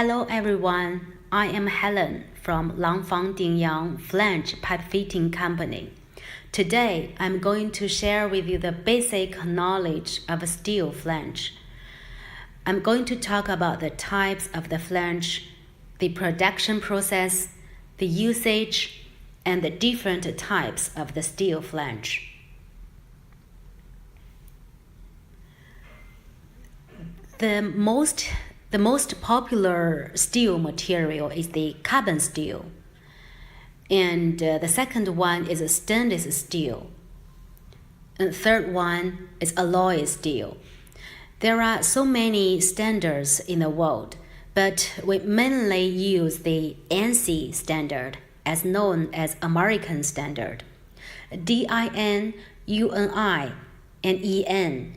Hello everyone, I am Helen from langfang dingyang Flange Pipe Fitting Company. Today I'm going to share with you the basic knowledge of a steel flange. I'm going to talk about the types of the flange, the production process, the usage, and the different types of the steel flange. The most popular steel material is the carbon steel, and the second one is stainless steel, and the third one is alloy steel. There are so many standards in the world, but we mainly use the ANSI standard, as known as American standard. DIN, UNI, and EN.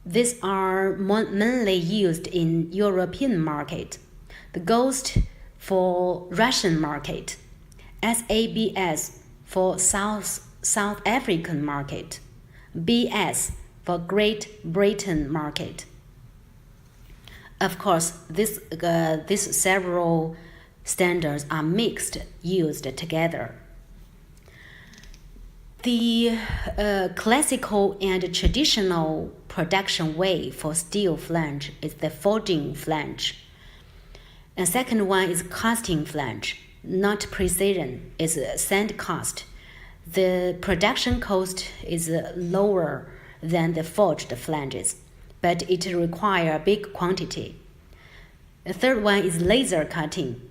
These are mainly used in European market. The GHOST for Russian market. SABS for South African market. BS for Great Britain market. Of course, these several standards are used together. The classical and traditional production way for steel flange is the forging flange. And second one is casting flange, not precision, it's sand cast. The production cost is lower than the forged flanges, but it requires a big quantity. The third one is laser cutting.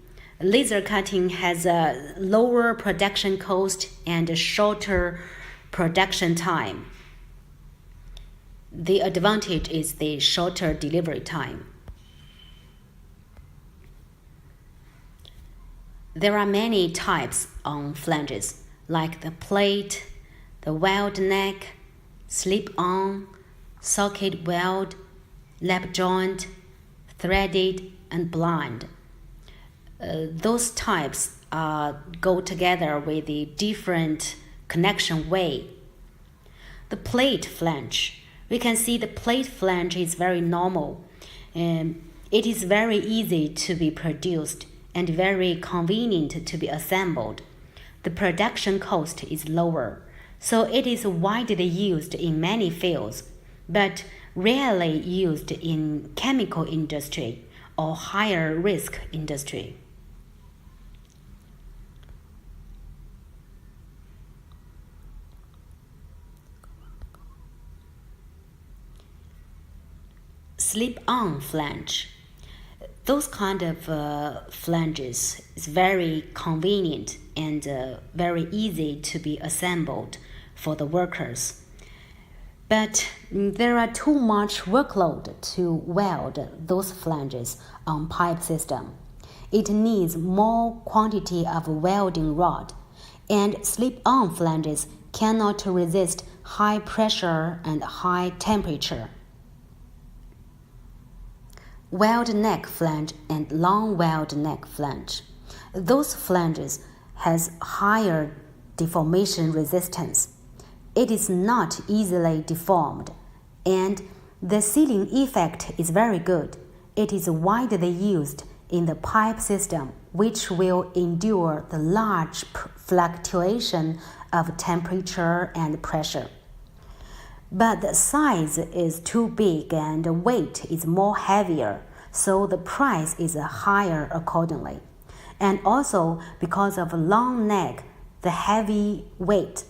Laser cutting has a lower production cost and a shorter production time. The advantage is the shorter delivery time. There are many types on flanges, like the plate, the weld neck, slip-on, socket weld, lap joint, threaded, and blind. Those types go together with the different connection way. The plate flange. We can see the plate flange is very normal. It is very easy to be produced and very convenient to be assembled. The production cost is lower, so it is widely used in many fields, but rarely used in chemical industry or higher risk industry. Slip-on flange. Those kind of flanges is very convenient and very easy to be assembled for the workers. But there are too much workload to weld those flanges on pipe system. It needs more quantity of welding rod, and slip-on flanges cannot resist high pressure and high temperature. Weld neck flange and long weld neck flange. Those flanges has higher deformation resistance. It is not easily deformed, and the sealing effect is very good. It is widely used in the pipe system, which will endure the large fluctuation of temperature and pressure. But the size is too big and the weight is more heavier, so the price is higher accordingly. And also because of long neck, the heavy weight,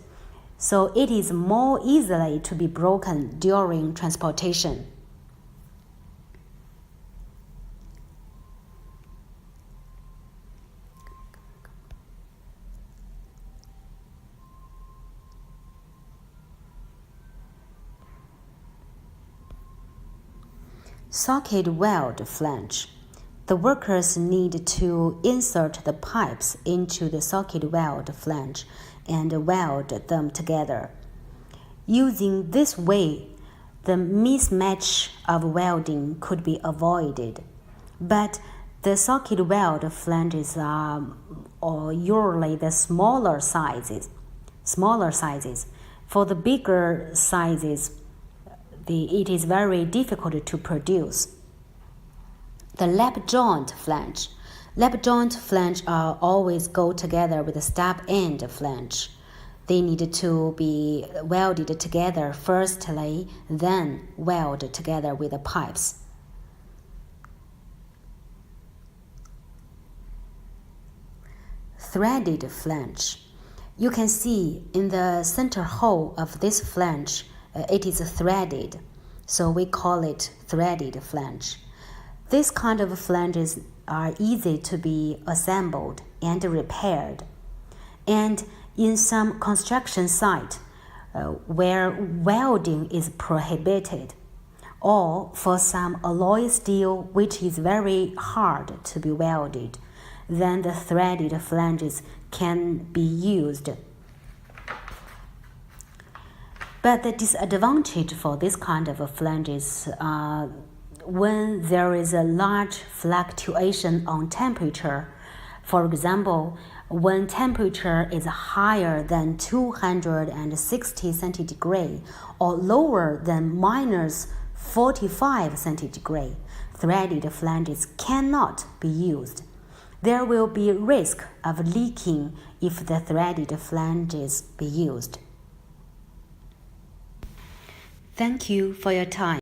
so it is more easily to be broken during transportation. Socket weld flange. The workers need to insert the pipes into the socket weld flange and weld them together. Using this way, the mismatch of welding could be avoided. But the socket weld flanges are usually the smaller sizes. For the bigger sizes, it is very difficult to produce. The lap joint flange. Lap joint flange always go together with the stub end flange. They need to be welded together firstly, then weld together with the pipes. Threaded flange. You can see in the center hole of this flange, it is threaded, so we call it threaded flange. This kind of flanges are easy to be assembled and repaired. And in some construction site where welding is prohibited, or for some alloy steel which is very hard to be welded, then the threaded flanges can be used. But the disadvantage for this kind of flanges when there is a large fluctuation on temperature. For example, when temperature is higher than 260 centigrade or lower than minus 45 centigrade, threaded flanges cannot be used. There will be risk of leaking if the threaded flanges be used. Thank you for your time.